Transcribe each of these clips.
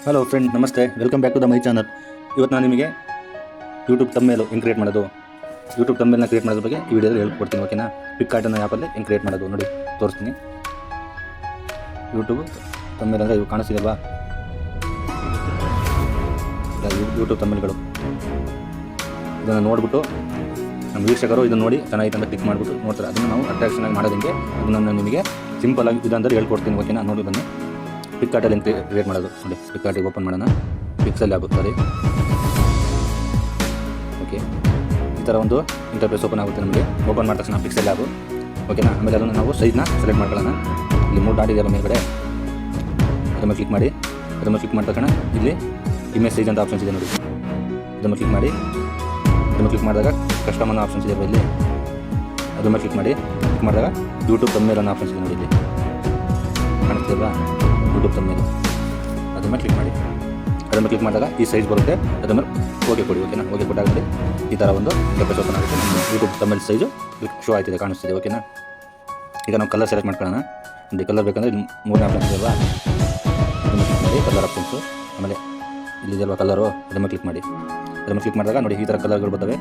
Hello friend, ನಮಸ್ತೆ. Welcome back to the my channel. ಇವತ್ತು ನಾನು ನಿಮಗೆ ಯೂಟ್ಯೂಬ್ ತಮ್ಮೇಲು ಹೆಂಗೆ ಕ್ರಿಯೇಟ್ ಮಾಡೋದು, ಯೂಟ್ಯೂಬ್ ತಮ್ಮೇಲ್ನ ಕ್ರಿಯೇಟ್ ಮಾಡೋದ್ರ ಬಗ್ಗೆ ಈ ವಿಡಿಯೋದಲ್ಲಿ ಹೇಳ್ಕೊಡ್ತೀನಿ. ಓಕೆನಾ? ಫ್ಲಿಪ್ಕಾರ್ಟನ್ನು ಆ್ಯಪಲ್ಲಿ ಹೆಂಗೆ ಕ್ರಿಯೇಟ್ ಮಾಡೋದು ನೋಡಿ ತೋರಿಸ್ತೀನಿ. ಯೂಟ್ಯೂಬ್ ತಮ್ಮೇಲ್ ಅಂದರೆ ಇವು ಕಾಣಿಸ್ತಿದಲ್ವಾ, ಯೂಟ್ಯೂಬ್ ತಮ್ಮೇಲ್ಗಳು. ಇದನ್ನು ನೋಡಿಬಿಟ್ಟು ನಮ್ಮ ವೀಕ್ಷಕರು ಇದನ್ನು ನೋಡಿ ಚೆನ್ನಾಗಿತ್ತು ಅಂತ ಕ್ಲಿಕ್ ಮಾಡಿಬಿಟ್ಟು ನೋಡ್ತಾರೆ. ಅದನ್ನು ನಾವು ಅಟ್ರಾಕ್ಷನ್ ಆಗಿ ಮಾಡೋದಂಗೆ ಅದನ್ನು ನಾನು ನಿಮಗೆ ಸಿಂಪಲ್ ಆಗಿ ವಿಧಾನದಲ್ಲಿ ಹೇಳ್ಕೊಡ್ತೀನಿ. ಓಕೆನಾ? ನೋಡಿ ಬನ್ನಿ. ಫ್ಲಿಪ್ಕಾರ್ಟಲ್ಲಿ ಹೆಂಗೆ ಕ್ರಿಯೇಟ್ ಮಾಡೋದು ನೋಡಿ. ಫ್ಲಿಪ್ಕಾರ್ಟಿಗೆ ಓಪನ್ ಮಾಡೋಣ. ಪಿಕ್ಸೆಲ್ ಲ್ಯಾಬ್, ಸಾರಿ. ಓಕೆ, ಈ ಥರ ಒಂದು ಇಂಟರ್ಫೇಸ್ ಓಪನ್ ಆಗುತ್ತೆ ನಮಗೆ. ಓಪನ್ ಮಾಡಿದ ತಕ್ಷಣ ಪಿಕ್ಸೆಲ್ ಲ್ಯಾಬು. ಓಕೆನಾ? ಆಮೇಲೆ ಅದನ್ನು ನಾವು ಸೈಜ್ನ ಸೆಲೆಕ್ಟ್ ಮಾಡ್ಕೊಳ್ಳೋಣ. ಇಲ್ಲಿ 3 ಡಾಟ್ ಇದೆಯಲ್ಲ ಮೇಲ್ಗಡೆ, ಅದನ್ನು ಕ್ಲಿಕ್ ಮಾಡಿ. ಅದನ್ನು ಕ್ಲಿಕ್ ಮಾಡಿದ ತಕ್ಷಣ ಇಲ್ಲಿ ಇಮೇಜ್ ಸೈಜ್ ಅಂತ ಆಪ್ಷನ್ಸ್ ಇದೆ ನೋಡಿ. ಅದನ್ನು ಕ್ಲಿಕ್ ಮಾಡಿ. ಅದನ್ನು ಕ್ಲಿಕ್ ಮಾಡಿದಾಗ ಕಸ್ಟಮ್ ಅನ್ನೋ ಆಪ್ಷನ್ಸ್ ಇದೆ ಇಲ್ಲಿ. ಅದನ್ನು ಕ್ಲಿಕ್ ಮಾಡಿ. ಕ್ಲಿಕ್ ಮಾಡಿದಾಗ ಯೂಟ್ಯೂಬ್ ತಮ್ಮೇಲ್ ಅನ್ನೋ ಆಪ್ಷನ್ಸ್ ಇದೆ ನೋಡಿ. ಇಲ್ಲಿ ಕಾಣಿಸ್ತಿಲ್ವಾ? ಯೂಟ್ಯೂಬ್ ತಮ್ಮೇಲ್. ಅದನ್ನು ಕ್ಲಿಕ್ ಮಾಡಿ. ಅದನ್ನು ಕ್ಲಿಕ್ ಮಾಡಿದಾಗ ಈ ಸೈಜ್ ಬರುತ್ತೆ. ಅದನ್ನು ಓಕೆ ಕೊಡಿ. ಓಕೆನಾ? ಓಕೆ ಕೊಟ್ಟಾಗ ನೋಡಿ ಈ ಥರ ಒಂದು ಇಂಟರ್ಫೇಸ್ ಓಪನ್ ಆಗುತ್ತೆ. ನಮ್ಮ ಯೂಟ್ಯೂಬ್ ತಮ್ಮೇಲ್ ಸೈಜು ಶೋ ಆಯ್ತಿದೆ, ಕಾಣಿಸ್ತಿದೆ. ಓಕೆನಾ? ಈಗ ನಾವು ಕಲರ್ ಸೆಲೆಕ್ಟ್ ಮಾಡ್ಕೊಳ್ಳೋಣ. ಇಲ್ಲಿ ಕಲರ್ ಬೇಕಂದರೆ ಇಲ್ಲಿ 3ನೇ ಆಪ್ಷನ್ಸ್ ಇದೆಯಲ್ವಾ, ಅದನ್ನು ಕ್ಲಿಕ್ ಮಾಡಿ. Colour options. ಆಮೇಲೆ ಇಲ್ಲಿದೆಯಲ್ವಾ ಕಲರು, ಅದನ್ನು ಕ್ಲಿಕ್ ಮಾಡಿ. ಅದನ್ನು ಕ್ಲಿಕ್ ಮಾಡಿದಾಗ ನೋಡಿ ಈ ಥರ ಕಲರ್ಗಳು ಬರ್ತವೆ.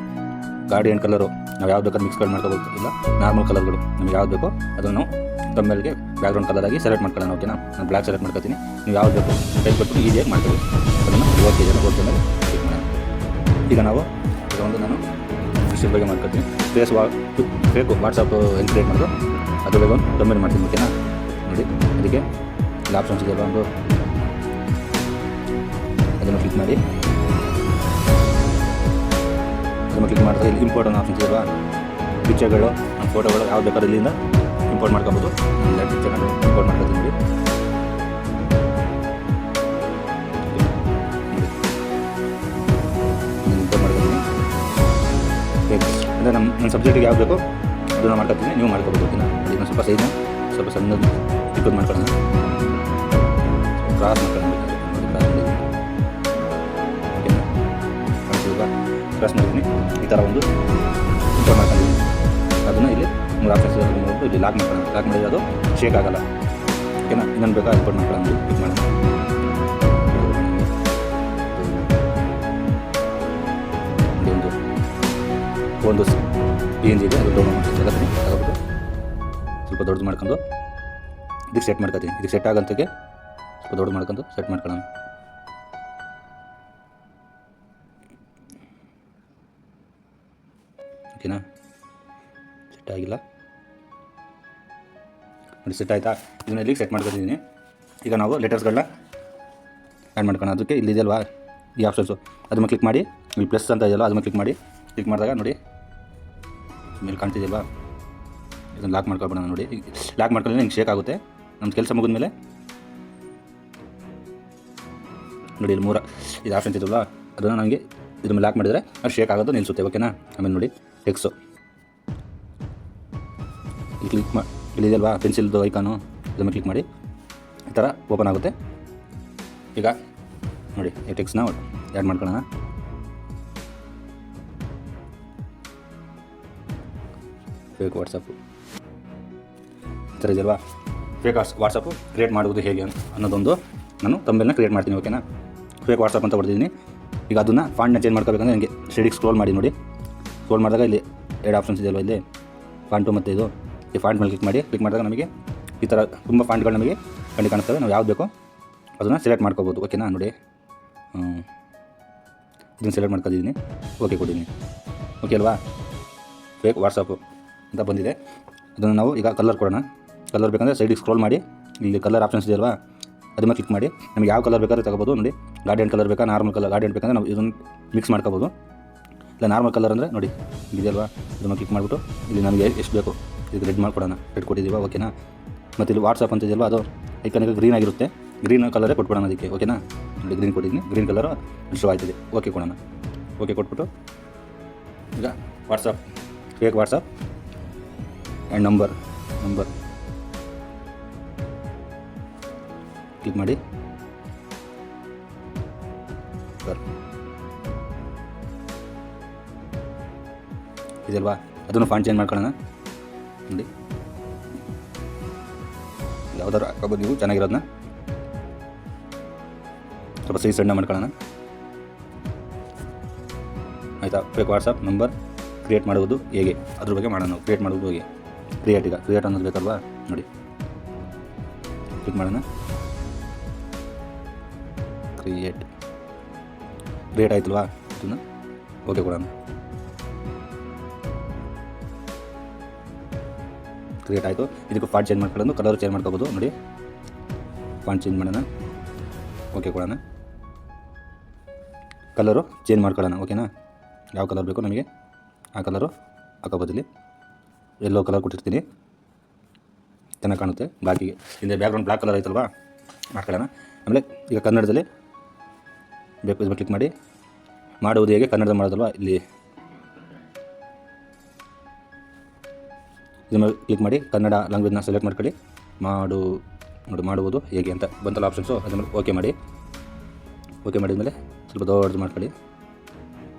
ಗಾರ್ಡಿಯನ್ ಕಲರು ನಾವು ಯಾವ್ದು ಬೇಕಾದ್ರೆ ಮಿಕ್ಸ್ಗಳು ಮಾಡ್ಕೋಬೋದು. ಇಲ್ಲ ನಾರ್ಮಲ್ ಕಲರ್ಗಳು ನಮ್ಗೆ ಯಾವ್ದು ಬೇಕೋ ಅದನ್ನು ನಾವು ತಮ್ಮೇಲ್ಗೆ ಬ್ಯಾಕ್ಗ್ರೌಂಡ್ ಕಲರ್ ಆಗಿ ಸೆಲೆಕ್ಟ್ ಮಾಡ್ಕೊಳ್ಳೋಣ. ಓಕೆನಾ? ನಾನು ಬ್ಲ್ಯಾಕ್ ಸೆಲೆಕ್ಟ್ ಮಾಡ್ಕೊತೀನಿ. ನೀವು ಯಾವ್ದು ಬೇಕು ಟೈಪ್ ಕೊಟ್ಟು ಈಸಿಯಾಗಿ ಮಾಡ್ಕೊಳ್ಳಿ. ಅದನ್ನು ಓಕೆ ಇದೆಲ್ಲ ಓಕೆ ಮೇಲೆ ಕ್ಲಿಕ್ ಮಾಡೋಣ. ಈಗ ನಾವು ಒಂದು ನಾನು ವಿಷಯದ ಬಗ್ಗೆ ಮಾಡ್ಕೊತೀನಿ. ಫೇಕ್ ವಾಟ್ಸಪ್ ಹೆಂಗೆ ಕ್ರಿಯೇಟ್ ಮಾಡೋದು ಅದ್ರ ಬಗ್ಗೆ ಒಂದು ತಮ್ಮೇಲ್ ಮಾಡ್ತೀನಿ. ಓಕೆನಾ? ನೋಡಿ ಅದಕ್ಕೆ ಇಲ್ಲಿ ಆಪ್ಷನ್ಸ್ ಇದೆಯಲ್ಲ ಒಂದು, ಅದನ್ನು ಕ್ಲಿಕ್ ಮಾಡಿ. ಅದನ್ನು ಕ್ಲಿಕ್ ಮಾಡಿದ್ರೆ ಇಲ್ಲಿ ಇಂಪೋರ್ಟ್ ಅನ್ನೋ ಆಪ್ಷನ್ಸ್ ಇದೆಯಲ್ವಾ, ಪಿಕ್ಚರ್ಗಳು ಫೋಟೋಗಳು ಯಾವ್ದು ಬೇಕಾದ್ರೆ ಇಲ್ಲಿಂದ ಇಂಪೋರ್ಟ್ ಮಾಡ್ಕೊಬೋದು. ಇಲ್ಲ ಪಿಕ್ಚರ್ನ ಇಂಪೋರ್ಟ್ ಮಾಡ್ಕೊತೀನಿ. ಇಂಪೋರ್ಟ್ ಮಾಡ್ಕೊತೀನಿ. ಅಂದರೆ ನನ್ನ ಸಬ್ಜೆಕ್ಟಿಗೆ ಯಾವ್ದು ಬೇಕೋ ಅದನ್ನು ಮಾಡ್ಕೊತೀನಿ. ನೀವು ಮಾಡ್ಕೊಬೋದು. ಓಕೆನಾ? ಅದನ್ನು ಸ್ವಲ್ಪ ಸೈಜ್ನ ಸ್ವಲ್ಪ ಸಣ್ಣದು ಚಿಕ್ಕದು ಮಾಡ್ಕೊಳ್ಳೋಣ. ಕ್ರಾಸ್ ಮಾಡ್ಕೊಳ್ಳೋಣ. ಕ್ರಾಸ್ ಮಾಡ್ತೀನಿ. ಈ ಥರ ಒಂದು ಇಂಪೋರ್ಟ್ ಮಾಡ್ಕೊಂಡಿದ್ದೀನಿ. ಅದನ್ನು ಇಲ್ಲಿ 3 ಆಪ್ಷನ್ಸ್ ನೋಡ್ಬಿಟ್ಟು ಇಲ್ಲಿ ಲಾಕ್ ಮಾಡ್ಕೊಳ್ಳೋಣ. ಲಾಕ್ ಮಾಡಿದ್ರೆ ಅದು ಶೇಕ್ ಆಗೋಲ್ಲ. ಓಕೆನಾ? ಇನ್ನೊಂದು ಬೇಕಾ ಇಂಪೋರ್ಟ್ ಮಾಡ್ಕೊಳ್ಳೋಣ. ಕ್ಲಿಕ್ ಮಾಡೋಣ. ಒಂದು PNG ಇದೆ, ಅದು ಡೌನ್ಲೋಡ್ ಮಾಡ್ತೀನಿ. ತಗೋಬಿಟ್ಟು ಸ್ವಲ್ಪ ದೊಡ್ಡದು ಮಾಡ್ಕೊಂಡು ಇದಕ್ಕೆ ಸೆಟ್ ಮಾಡ್ಕೊತೀನಿ. ಇದಕ್ಕೆ ಸೆಟ್ ಆಗೋಂಥಕ್ಕೆ ಸ್ವಲ್ಪ ದೊಡ್ಡದು ಮಾಡ್ಕೊಂಡು ಸೆಟ್ ಮಾಡ್ಕೊಳ್ಳೋಣ. ಓಕೆನಾ? ಸೆಟ್ ಆಗಿಲ್ಲ ನೋಡಿ. ಸೆಟ್ ಆಯಿತಾ? ಇದನ್ನ ಇಲ್ಲಿಗೆ ಸೆಟ್ ಮಾಡ್ಕೊತಿದ್ದೀನಿ. ಈಗ ನಾವು ಲೆಟರ್ಸ್ಗಳನ್ನ ಆ್ಯಡ್ ಮಾಡ್ಕೊಳ್ಳೋಣ. ಅದಕ್ಕೆ ಇಲ್ಲಿದೆಯಲ್ವಾ ಈ ಆಪ್ಷನ್ಸು, ಅದನ್ನು ಕ್ಲಿಕ್ ಮಾಡಿ. ಇಲ್ಲಿ ಪ್ಲಸ್ ಅಂತ ಇದೆಯಲ್ಲ, ಅದನ್ನು ಕ್ಲಿಕ್ ಮಾಡಿ. ಕ್ಲಿಕ್ ಮಾಡಿದಾಗ ನೋಡಿ ಮೇಲೆ ಕಾಣ್ತಿದೆಯಲ್ವಾ, ಇದನ್ನು ಲಾಕ್ ಮಾಡ್ಕೊಬಿಡೋಣ. ನೋಡಿ ಲಾಕ್ ಮಾಡ್ಕೊಂಡ್ರೆ ಹಿಂಗೆ ಶೇಕ್ ಆಗುತ್ತೆ. ನಮ್ಮ ಕೆಲಸ ಮುಗಿದ ಮೇಲೆ ನೋಡಿ ಇಲ್ಲಿ 3 ಇದು ಆಪ್ಷನ್ಸ್ ಇದೆಯಲ್ವಾ, ಅದನ್ನು ನನಗೆ ಇದ್ರ ಮೇಲೆ ಲಾಕ್ ಮಾಡಿದರೆ ಅದು ಶೇಕ್ ಆಗೋದು ನಿಲ್ಲಿಸುತ್ತೆ. ಓಕೆನಾ? ಆಮೇಲೆ ನೋಡಿ ಟೆಕ್ಸು ಇಲ್ಲಿ ಕ್ಲಿಕ್ ಮಾಡಿ. ಇಲ್ಲಿದೆಯಲ್ವಾ ಪೆನ್ಸಿಲ್ದು ಐಕಾನು, ಅದನ್ನು ಕ್ಲಿಕ್ ಮಾಡಿ. ಈ ಥರ ಓಪನ್ ಆಗುತ್ತೆ. ಈಗ ನೋಡಿ ಈ ಟೆಕ್ಸ್ಟ್ನ ಆ್ಯಡ್ ಮಾಡ್ಕೊಳ್ಳೋಣ. ಫೇಕ್ ವಾಟ್ಸಪ್ಪು ಈ ಥರ ಇದೆಯಲ್ವಾ, ಫೇಕ್ ವಾಟ್ಸಪ್ಪು ಕ್ರಿಯೇಟ್ ಮಾಡುವುದು ಹೇಗೆ ಅನ್ನೋದೊಂದು ನಾನು ತಮ್ಮೇಲ್ನ ಕ್ರಿಯೇಟ್ ಮಾಡ್ತೀನಿ. ಓಕೆನಾ? ಫೇಕ್ ವಾಟ್ಸಪ್ ಅಂತ ಹೊಡೆದಿದ್ದೀನಿ. ಈಗ ಅದನ್ನು ಫಾಂಟ್ನ ಚೇಂಜ್ ಮಾಡ್ಕೋಬೇಕಂದ್ರೆ ನನಗೆ ಶೇಡಿಗೆ ಸ್ಕ್ರೋಲ್ ಮಾಡಿ. ನೋಡಿ ಸ್ಕ್ರೋಲ್ ಮಾಡಿದಾಗ ಇಲ್ಲಿ 2 ಆಪ್ಷನ್ಸ್ ಇದೆಯಲ್ವ, ಇಲ್ಲಿ ಫಾಂಟು ಮತ್ತು ಇದು. ಈ ಫಾಂಟ್ ಮೇಲೆ ಕ್ಲಿಕ್ ಮಾಡಿ. ಕ್ಲಿಕ್ ಮಾಡಿದಾಗ ನಮಗೆ ಈ ಥರ ತುಂಬ ಫಾಂಟ್ಗಳು ನಮಗೆ ಕಾಣಿಸ್ತವೆ. ನಾವು ಯಾವ್ದು ಬೇಕೋ ಅದನ್ನು ಸೆಲೆಕ್ಟ್ ಮಾಡ್ಕೋಬೋದು. ಓಕೆನಾ? ನೋಡಿ ಇದನ್ನು ಸೆಲೆಕ್ಟ್ ಮಾಡ್ಕೊಂಡಿದ್ದೀನಿ. ಓಕೆ ಕೊಟ್ಟಿದ್ದೀನಿ. ಓಕೆ ಅಲ್ವಾ? ಫೇಕ್ ವಾಟ್ಸಪ್ಪು ಅಂತ ಬಂದಿದೆ. ಅದನ್ನು ನಾವು ಈಗ ಕಲರ್ ಕೊಡೋಣ. ಕಲರ್ ಬೇಕಂದರೆ ಸೈಡಿಗೆ ಸ್ಕ್ರೋಲ್ ಮಾಡಿ. ಇಲ್ಲಿ ಕಲರ್ ಆಪ್ಷನ್ಸ್ ಇದೆಯಲ್ವಾ, ಅದನ್ನು ಕ್ಲಿಕ್ ಮಾಡಿ. ನಮಗೆ ಯಾವ ಕಲರ್ ಬೇಕಾದ್ರೆ ತಗೋಬೋದು. ನೋಡಿ ಗಾರ್ಡಿಯನ್ ಕಲರ್ ಬೇಕಾ, ನಾರ್ಮಲ್ ಕಲರ್. ಗಾರ್ಡಿಯನ್ ಬೇಕಂದರೆ ನಾವು ಇದನ್ನು ಮಿಕ್ಸ್ ಮಾಡ್ಕೋಬೋದು. ಇಲ್ಲ ನಾರ್ಮಲ್ ಕಲರ್ ಅಂದರೆ ನೋಡಿ ಇದೆಯಲ್ವಾ, ಇದನ್ನು ಕ್ಲಿಕ್ ಮಾಡಿಬಿಟ್ಟು ಇಲ್ಲಿ ನಮಗೆ ಎಷ್ಟು ಬೇಕು ಇದು ರೆಡ್ ಮಾಡ್ಕೊಡೋಣ. ರೆಡ್ ಕೊಟ್ಟಿದ್ದೀವ. ಓಕೆನಾ? ಮತ್ತು ಇಲ್ಲಿ ವಾಟ್ಸಪ್ ಅಂತ ಇದೆಯಲ್ವಾ, ಅದು ಐಕನಿಗೆ ಗ್ರೀನ್ ಆಗಿರುತ್ತೆ. ಗ್ರೀನ್ ಕಲರೇ ಕೊಟ್ಬಿಡೋಣ ಅದಕ್ಕೆ. ಓಕೆನಾ? ನೋಡಿ ಗ್ರೀನ್ ಕೊಟ್ಟಿದ್ದೀನಿ. ಗ್ರೀನ್ ಕಲರು ಶೋ ಆಯ್ತಿದೆ. ಓಕೆ ಕೊಡೋಣ. ಓಕೆ ಕೊಟ್ಬಿಟ್ಟು ಈಗ WhatsApp, fake WhatsApp and number click ಮಾಡಿ. ಇದಲ್ವಾ, ಅದನ್ನು ಫಾಂಟ್ ಚೇಂಜ್ ಮಾಡ್ಕೊಳ್ಳೋಣ. ನೋಡಿ ಯಾವ್ದಾದ್ರು ಹಾಕೋಬೋದು ನೀವು ಚೆನ್ನಾಗಿರೋದನ್ನ. ಸ್ವಲ್ಪ ಸೈಜ್ ಸಣ್ಣ ಮಾಡ್ಕೊಳ್ಳೋಣ. ಆಯಿತಾ. ಫೇಕ್ ವಾಟ್ಸಪ್ ನಂಬರ್ ಕ್ರಿಯೇಟ್ ಮಾಡುವುದು ಹೇಗೆ ಅದ್ರ ಬಗ್ಗೆ ಮಾಡೋಣ. ನಾವು ಕ್ರಿಯೇಟ್ ಮಾಡುವುದು ಹೇಗೆ, ಕ್ರಿಯೇಟ್ ಅನ್ನೋದು ಬೇಕಲ್ವಾ. ನೋಡಿ ಕ್ಲಿಕ್ ಮಾಡೋಣ. ಕ್ರಿಯೇಟ್ ಆಯ್ತಲ್ವಾ, ಇದನ್ನು ಓಕೆ ಕೊಡೋಣ. ಕ್ರಿಯೇಟ್ ಆಯಿತು. ಇದಕ್ಕೆ ಫಾಂಟ್ ಚೇಂಜ್ ಮಾಡ್ಕೊಳ್ಳೋದು, ಕಲರ್ ಚೇಂಜ್ ಮಾಡ್ಕೋಬೋದು. ನೋಡಿ ಫಾಂಟ್ ಚೇಂಜ್ ಮಾಡೋಣ, ಓಕೆ ಕೊಡೋಣ. ಕಲರು ಚೇಂಜ್ ಮಾಡ್ಕೊಳ್ಳೋಣ, ಓಕೆನಾ. ಯಾವ ಕಲರ್ ಬೇಕು ನಮಗೆ ಆ ಕಲರು ಹಾಕೋಬೋದು. ಇಲ್ಲಿ ಯೆಲ್ಲೋ ಕಲರ್ ಕೊಟ್ಟಿರ್ತೀನಿ, ಚೆನ್ನಾಗಿ ಕಾಣುತ್ತೆ. ಬಾಕಿಗೆ ಹಿಂದೆ ಬ್ಯಾಕ್ಗ್ರೌಂಡ್ ಬ್ಲ್ಯಾಕ್ ಕಲರ್ ಐತಲ್ವಾ, ಮಾಡ್ಕೊಳ್ಳೋಣ. ಆಮೇಲೆ ಈಗ ಕನ್ನಡದಲ್ಲಿ ಬೇಕು, ಇದನ್ನು ಕ್ಲಿಕ್ ಮಾಡಿ ಮಾಡುವುದು ಹೇಗೆ ಕನ್ನಡದಲ್ಲಿ ಮಾಡೋದಲ್ವಾ, ಇಲ್ಲಿ ಇದನ್ನು ಕ್ಲಿಕ್ ಮಾಡಿ ಕನ್ನಡ ಲ್ಯಾಂಗ್ವೇಜ್ನ ಸೆಲೆಕ್ಟ್ ಮಾಡ್ಕೊಳ್ಳಿ. ಮಾಡುವುದು ಹೇಗೆ ಅಂತ ಬಂತಲ್ಲ ಆಪ್ಷನ್ಸು, ಅದನ್ನು ಓಕೆ ಮಾಡಿ. ಓಕೆ ಮಾಡಿದ್ಮೇಲೆ ಸ್ವಲ್ಪ ದೊಡ್ಡದು ಮಾಡ್ಕೊಳ್ಳಿ.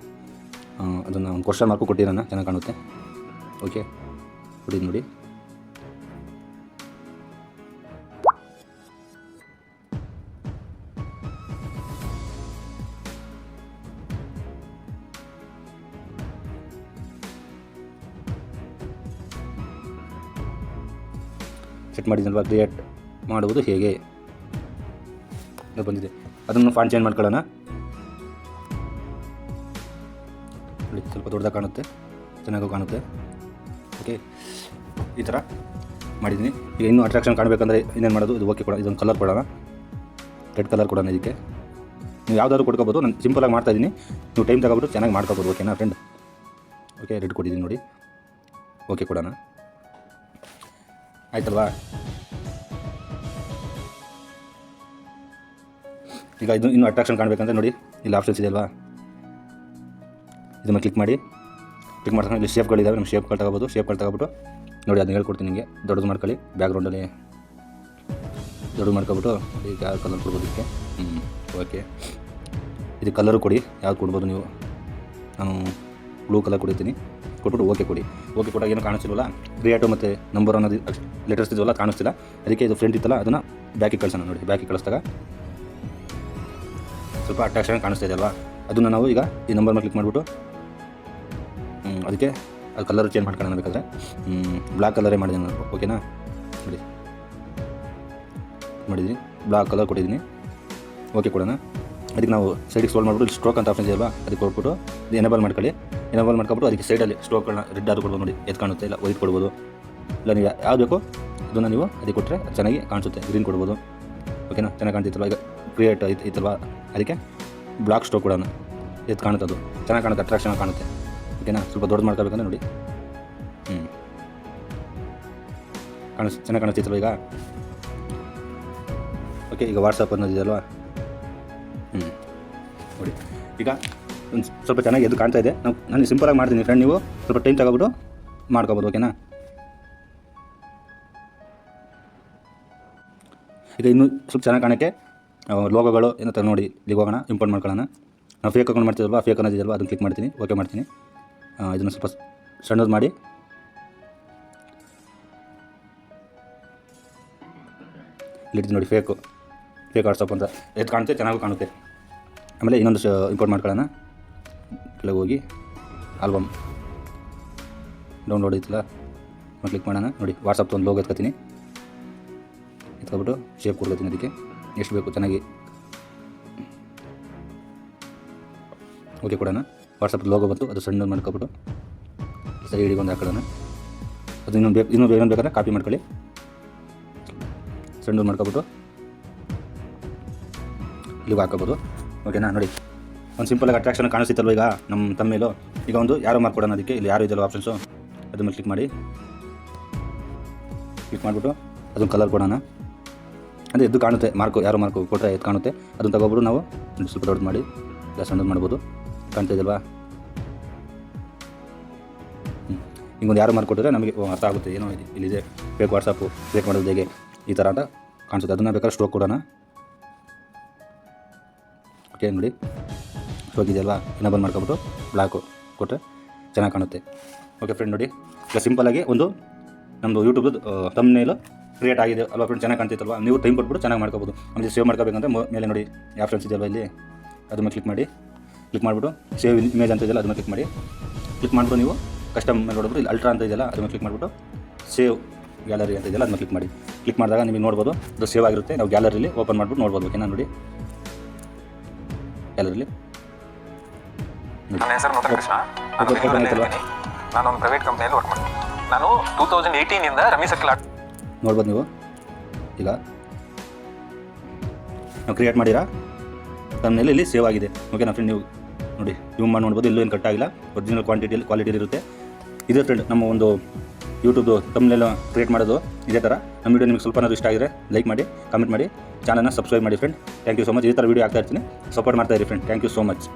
ಅದನ್ನು ಒಂದು ಕ್ವಶ್ಚನ್ ಮಾರ್ಕು ಕೊಟ್ಟಿರೋಣ, ಚೆನ್ನಾಗಿ ಕಾಣುತ್ತೆ. ಓಕೆ ಕೊಟ್ಟಿದ್ದು ನೋಡಿ. ಸೆಟ್ ಮಾಡಿದ್ನಲ್ವಾ, ಕ್ರಿಯೇಟ್ ಮಾಡುವುದು ಹೇಗೆ ಬಂದಿದೆ. ಅದನ್ನು ಫಾಂಟ್ ಚೇಂಜ್ ಮಾಡ್ಕೊಳ್ಳೋಣ. ಸ್ವಲ್ಪ ದೊಡ್ಡದಾಗಿ ಕಾಣುತ್ತೆ, ಚೆನ್ನಾಗೂ ಕಾಣುತ್ತೆ. ಓಕೆ ಈ ಥರ ಮಾಡಿದ್ದೀನಿ. ಈಗ ಇನ್ನೂ ಅಟ್ರಾಕ್ಷನ್ ಕಾಣಬೇಕಂದ್ರೆ ಇನ್ನೇನು ಮಾಡೋದು, ಇದು ಓಕೆ ಕೊಡೋಣ. ಇದೊಂದು ಕಲರ್ ಕೊಡೋಣ, ರೆಡ್ ಕಲರ್ ಕೊಡೋಣ. ಇದಕ್ಕೆ ನೀವು ಯಾವುದಾದ್ರು ಕೊಡ್ಕೋಬೋದು, ನಾನು ಸಿಂಪಲಾಗಿ ಮಾಡ್ತಾಯಿದ್ದೀನಿ. ನೀವು ಟೈಮ್ ತಗೊಬಿಟ್ಟು ಚೆನ್ನಾಗಿ ಮಾಡ್ಕೋಬೋದು, ಓಕೆನಾ ಫ್ರೆಂಡ್. ಓಕೆ ರೆಡ್ ಕೊಟ್ಟಿದ್ದೀನಿ ನೋಡಿ, ಓಕೆ ಕೊಡೋಣ. ಆಯ್ತಲ್ವಾ. ಈಗ ಇದು ಇನ್ನೂ ಅಟ್ರಾಕ್ಷನ್ ಕಾಣಬೇಕಂದ್ರೆ ನೋಡಿ, ಇಲ್ಲಿ ಆಪ್ಷನ್ಸ್ ಇದೆ ಅಲ್ವಾ, ಇದನ್ನು ಕ್ಲಿಕ್ ಮಾಡ್ಕೊಂಡು ಇಲ್ಲಿ ಶೇಪ್ಗಳಿದ್ದಾವೆ, ನಮ್ಮ ಶೇಪ್ಗಳು ತಗೋಬಿಟ್ಟು ನೋಡಿ, ಅದನ್ನ ಹೇಳ್ಕೊಡ್ತೀನಿ ನಿಮಗೆ. ದೊಡ್ಡದು ಮಾಡ್ಕೊಳ್ಳಿ, ಬ್ಯಾಕ್ಗ್ರೌಂಡಲ್ಲಿ ದೊಡ್ಡದು ಮಾಡ್ಕೊಬಿಟ್ಟು ಈಗ ಯಾವ ಕಲರ್ ಕೊಡ್ಬೋದು ಇದಕ್ಕೆ. ಓಕೆ ಇದು ಕಲರು ಕೊಡಿ, ಯಾವ್ದು ಕೊಡ್ಬೋದು ನೀವು. ನಾನು ಬ್ಲೂ ಕಲರ್ ಕೊಡ್ತೀನಿ, ಕೊಟ್ಬಿಟ್ಟು ಓಕೆ ಕೊಡಿ. ಓಕೆ ಕೊಟ್ಟಾಗ ಏನು ಕಾಣಿಸ್ತಿಲ್ವಲ್ಲ, ಕ್ರಿಯೇಟು ಮತ್ತು ನಂಬರ್ ಅನ್ನೋದು ಲೆಟರ್ಸ್ ಇದೆಲ್ಲ ಕಾಣಿಸ್ತಿಲ್ಲ. ಅದಕ್ಕೆ ಇದು ಫ್ರಂಟ್ ಇತ್ತಲ್ಲ ಅದನ್ನು ಬ್ಯಾಕಿಗೆ ಕಳಿಸೋಣ. ನೋಡಿ ಬ್ಯಾಕಿಗೆ ಕಳಿಸಿದಾಗ ಸ್ವಲ್ಪ ಅಟ್ರಾಕ್ಷನ್ ಕಾಣಿಸ್ತಾ ಇದೆ ಅಲ್ವಾ, ಅದನ್ನು ನಾವು ಈಗ ಈ ನಂಬರ್ ಮೇಲೆ ಕ್ಲಿಕ್ ಮಾಡಿಬಿಟ್ಟು ಅದಕ್ಕೆ ಅದು ಕಲರ್ ಚೇಂಜ್ ಮಾಡ್ಕೊಳ್ಳೋಣ. ಬೇಕಾದರೆ ಬ್ಲ್ಯಾಕ್ ಕಲರೇ ಮಾಡಿದ್ದೀನಿ ನಾನು, ಓಕೆನಾ. ನೋಡಿ ಮಾಡಿದ್ದೀನಿ, ಬ್ಲ್ಯಾಕ್ ಕಲರ್ ಕೊಟ್ಟಿದ್ದೀನಿ, ಓಕೆ ಕೊಡೋಣ. ಅದಕ್ಕೆ ನಾವು ಸೈಡಿಗೆ ಸ್ಕ್ರೋಲ್ ಮಾಡಿಬಿಟ್ಟು ಸ್ಟ್ರೋಕ್ ಅಂತ ಆಪ್ಷನ್ ಇದೆಯಲ್ವಾ, ಅದಕ್ಕೆ ಕೊಟ್ಬಿಟ್ಟು ಇದು ಎನೇಬಲ್ ಮಾಡ್ಕೊಬಿಟ್ಟು ಅದಕ್ಕೆ ಸೈಡಲ್ಲಿ ಸ್ಟ್ರೋಕ್ಗಳನ್ನ ರೆಡ್ ಆದರೂ ಕೊಡ್ಬೋದು. ನೋಡಿ ಎದ್ದು ಕಾಣುತ್ತೆ, ಇಲ್ಲ ವೈಟ್ ಕೊಡ್ಬೋದು, ಇಲ್ಲ ನೀವು ಯಾವ್ದು ಬೇಕೋ ಅದನ್ನು ನೀವು ಅದಕ್ಕೆ ಕೊಟ್ಟರೆ ಚೆನ್ನಾಗಿ ಕಾಣಿಸುತ್ತೆ. ಗ್ರೀನ್ ಕೊಡ್ಬೋದು, ಓಕೆನಾ. ಚೆನ್ನಾಗಿ ಕಾಣ್ತಿತ್ತಲ್ವ. ಈಗ ಕ್ರಿಯೇಟ್ ಐತಲ್ವಾ, ಅದಕ್ಕೆ ಬ್ಲಾಕ್ ಸ್ಟ್ರೋಕ್ ಕೊಡೋಣ, ಎದ್ದು ಕಾಣುತ್ತೆ, ಅದು ಚೆನ್ನಾಗಿ ಕಾಣುತ್ತೆ, ಅಟ್ರಾಕ್ಷನ್ ಕಾಣುತ್ತೆ, ಓಕೆನಾ. ಸ್ವಲ್ಪ ದೊಡ್ಡದು ಮಾಡ್ಕೋಬೇಕಂದ್ರೆ ನೋಡಿ, ಚೆನ್ನಾಗಿ ಕಾಣಿಸ್ತಿತ್ತಲ್ವ ಈಗ. ಓಕೆ ಈಗ ವಾಟ್ಸಪ್ ಅನ್ನೋದಿದೆಯಲ್ವಾ, ನೋಡಿ ಈಗ ಒಂದು ಸ್ವಲ್ಪ ಚೆನ್ನಾಗಿ ಎದ್ದು ಕಾಣ್ತಾ ಇದೆ. ನಾನು ಸಿಂಪಲಾಗಿ ಮಾಡ್ತೀನಿ ಫ್ರೆಂಡ್, ನೀವು ಸ್ವಲ್ಪ ಟೈಮ್ ತಗೊಬಿಟ್ಟು ಮಾಡ್ಕೋಬೋದು, ಓಕೆನಾ. ಈಗ ಇನ್ನೂ ಸ್ವಲ್ಪ ಚೆನ್ನಾಗಿ ಕಾಣೋಕ್ಕೆ ಲೋಗೋಗಳು ಏನಂತ ನೋಡಿ, ಇಲ್ಲಿಗೆ ಹೋಗೋಣ, ಇಂಪೋರ್ಟ್ ಮಾಡ್ಕೊಳ್ಳೋಣ. ನಾವು ಫೇಕ್ ಅಕೌಂಟ್ ಮಾಡ್ತಿದ್ವಲ್ವಾ, ಫೇಕ್ ಅನ್ನೋದಿದೆಯಲ್ವಾ, ಅದನ್ನು ಕ್ಲಿಕ್ ಮಾಡ್ತೀನಿ, ಓಕೆ ಮಾಡ್ತೀನಿ. ಇದನ್ನು ಸ್ವಲ್ಪ ಸಣ್ಣದು ಮಾಡಿ ಇಲ್ಲಿಡ್ತೀನಿ ನೋಡಿ, ಫೇಕ್ ವಾಟ್ಸಪ್ ಅಂತ ಎದ್ದು ಕಾಣುತ್ತೆ, ಚೆನ್ನಾಗೂ ಕಾಣುತ್ತೆ. ಆಮೇಲೆ ಇನ್ನೊಂದು ಇಂಪೋರ್ಟ್ ಮಾಡ್ಕೊಳ್ಳೋಣ. ಕೆಳಗೆ ಹೋಗಿ ಆಲ್ಬಮ್ ಡೌನ್ಲೋಡ್ ಐತಲ್ಲ, ಕ್ಲಿಕ್ ಮಾಡೋಣ. ನೋಡಿ ವಾಟ್ಸಪ್ ಒಂದು ಲೋಗೋ ಎತ್ಕೊತೀನಿ, ಎತ್ಕೊಬಿಟ್ಟು ಶೇಪ್ ಕೊಡ್ತೀನಿ. ಅದಕ್ಕೆ ಎಷ್ಟು ಬೇಕು ಚೆನ್ನಾಗಿ ಓಕೆ ಕೊಡೋಣ. ವಾಟ್ಸಪ್ ಲೋಗೋ ಬಂತು, ಅದು ಸಣ್ಣ ಮಾಡ್ಕೊಬಿಟ್ಟು ಸೈಡಿಗೆ ಒಂದು ಹಾಕೊಳ್ಳೋಣ. ಅದು ಇನ್ನೂ ಬೇಕಾದ್ರೆ ಕಾಪಿ ಮಾಡ್ಕೊಳ್ಳಿ, ಸಣ್ಣ ಮಾಡ್ಕೊಬಿಟ್ಟು ಇಲ್ಲಿಗೆ ಹಾಕೋಬೋದು, ಓಕೆನಾ. ನೋಡಿ ಒಂದು ಸಿಂಪಲಾಗಿ ಅಟ್ರಾಕ್ಷನ್ ಕಾಣಿಸ್ತಿತ್ತಲ್ವ ಈಗ ನಮ್ಮ ಮೇಲೂ. ಈಗ ಒಂದು ಯಾರೋ ಮಾರ್ಕ್ ಕೊಡೋಣ, ಅದಕ್ಕೆ ಇಲ್ಲಿ ಯಾರು ಇದೆಯಲ್ಲ ಆಪ್ಷನ್ಸು, ಅದ್ರ ಮೇಲೆ ಕ್ಲಿಕ್ ಮಾಡಿಬಿಟ್ಟು ಅದನ್ನು ಕಲರ್ ಕೊಡೋಣ. ಅಂದರೆ ಎದ್ದು ಕಾಣುತ್ತೆ, ಯಾರೋ ಮಾರ್ಕು ಕೊಟ್ಟರೆ ಎದ್ದು ಕಾಣುತ್ತೆ. ಅದನ್ನು ತಗೊಬಿಟ್ಟು ನಾವು ಸ್ವಲ್ಪ ದೊಡ್ಡದು ಮಾಡಿ ಇಲ್ಲ ಸಣ್ಣದು ಮಾಡ್ಬೋದು, ಕಾಣ್ತಾ ಇದೆಯಲ್ವಾ. ಹಿಂಗೊಂದು ಯಾರು ಮಾರ್ಕ್ ಕೊಟ್ಟರೆ ನಮಗೆ ಅರ್ಥ ಆಗುತ್ತೆ, ಏನೋ ಇಲ್ಲಿದೆ ಫೇಕ್ ವಾಟ್ಸಪ್ಪು ಕ್ರಿಯೇಟ್ ಮಾಡೋದು ಹೇಗೆ ಈ ಥರ ಅಂತ ಕಾಣಿಸುತ್ತೆ. ಅದನ್ನು ಬೇಕಾದ್ರೆ ಸ್ಟ್ರೋಕ್ ಕೊಡೋಣ. ಓಕೆ ನೋಡಿ ಹೋಗಿದೆಯಲ್ವಾ, ಇನ್ನೊಬ್ಬರು ಮಾಡ್ಕೊಬಿಟ್ಟು ಬ್ಲ್ಯಾಕು ಕೊಟ್ಟರೆ ಚೆನ್ನಾಗಿ ಕಾಣುತ್ತೆ. ಓಕೆ ಫ್ರೆಂಡ್ ನೋಡಿ, ಈಗ ಸಿಂಪಲಾಗಿ ಒಂದು ನಮ್ಮದು ಯೂಟ್ಯೂಬ್ದು ಥಂಬ್ನೇಲು ಕ್ರಿಯೇಟ್ ಆಗಿದೆ ಅಲ್ವಾ ಫ್ರೆಂಡ್, ಚೆನ್ನಾಗಿ ಕಾಣ್ತೈತಲ್ವಾ. ನೀವು ಟೈಮ್ ಕೊಟ್ಬಿಟ್ಟು ಚೆನ್ನಾಗಿ ಮಾಡ್ಕೋಬೋದು. ಆಮೇಲೆ ಸೇವ್ ಮಾಡ್ಕೋಬೇಕಂದ್ರೆ ಮೇಲೆ ನೋಡಿ ಯಾವ ಫ್ರೆಂಡ್ಸ್ ಇದೆಯಲ್ವ ಇಲ್ಲಿ ಅದ್ರ ಮೇಲೆ ಕ್ಲಿಕ್ ಮಾಡಿಬಿಟ್ಟು ಸೇವ್ ಇಮೇಜ್ ಅಂತ ಇದೆಯಲ್ಲ ಅದ್ರ ಮೇಲೆ ಕ್ಲಿಕ್ ಮಾಡಿಬಿಟ್ಟು ನೀವು ಕಸ್ಟಮ್ ಮೇಲೆ ನೋಡಿದ್ರು ಇಲ್ಲಿ ಅಲ್ಟ್ರಾ ಅಂತ ಇದೆಯಲ್ಲ ಅದ್ರ ಮೇಲೆ ಕ್ಲಿಕ್ ಮಾಡಿಬಿಟ್ಟು ಸೇವ್ ಗ್ಯಾಲರಿ ಅಂತ ಇದೆಯಲ್ಲ ಅದನ್ನ ಕ್ಲಿಕ್ ಮಾಡಿದಾಗ ನಿಮಗೆ ನೋಡ್ಬೋದು ಅದು ಸೇವ್ ಆಗಿರುತ್ತೆ. ನಾವು ಗ್ಯಾಲರಿಲಿ ಓಪನ್ ಮಾಡಿಬಿಟ್ಟು ನೋಡ್ಬೋದು. ಓಕೆನಾ, ನೋಡಿ ಗ್ಯಾಲರಿಲಿ ನನ್ನ ಹೆಸರು ನೂತನ್ ಕೃಷ್ಣ. ನಾನು ಒಂದು ಪ್ರೈವೇಟ್ ಕಂಪ್ನಿಯಲ್ಲಿ ವರ್ಕ್ ಮಾಡ್ತೀನಿ. ನಾನು 2018 ರಮಿ ಸರ್ಕಲ್ ನೋಡ್ಬೋದು. ನೀವು ಈಗ ನಾವು ಕ್ರಿಯೇಟ್ ಮಾಡಿರಾ ತಮ್ಮನೇಲಿ ಇಲ್ಲಿ ಸೇವ್ ಆಗಿದೆ. ಓಕೆನಾ ಫ್ರೆಂಡ್, ನೀವು ನೋಡಿ ಝೂಮ್ ಮಾಡಿ ನೋಡ್ಬೋದು. ಎಲ್ಲೂ ಏನು ಕಟ್ ಆಗಿಲ್ಲ, ಒರಿಜಿನಲ್ ಕ್ವಾಲಿಟಿ ಇರುತ್ತೆ. ಇದೇ ಫ್ರೆಂಡ್ ನಮ್ಮ ಒಂದು ಯೂಟ್ಯೂಬ್ದು ತಮ್ಮನೆಲ್ಲ ಕ್ರಿಯೇಟ್ ಮಾಡೋದು ಇದೇ ಥರ. ನಮ್ಮ ವೀಡಿಯೋ ನಿಮಗೆ ಸ್ವಲ್ಪ ಇಷ್ಟ ಆಗಿದ್ರೆ ಲೈಕ್ ಮಾಡಿ, ಕಾಮೆಂಟ್ ಮಾಡಿ, ಚಾನಲ್ನ ಸಬ್ಸ್ಕ್ರೈಬ್ ಮಾಡಿ friend. Thank you so much. ಇದೇ ಥರ ವೀಡಿಯೋ ಆಗ್ತಾ ಇರ್ತೀನಿ, ಸಪೋರ್ಟ್ ಮಾಡ್ತಾ ಇರಿ friend. Thank you so much.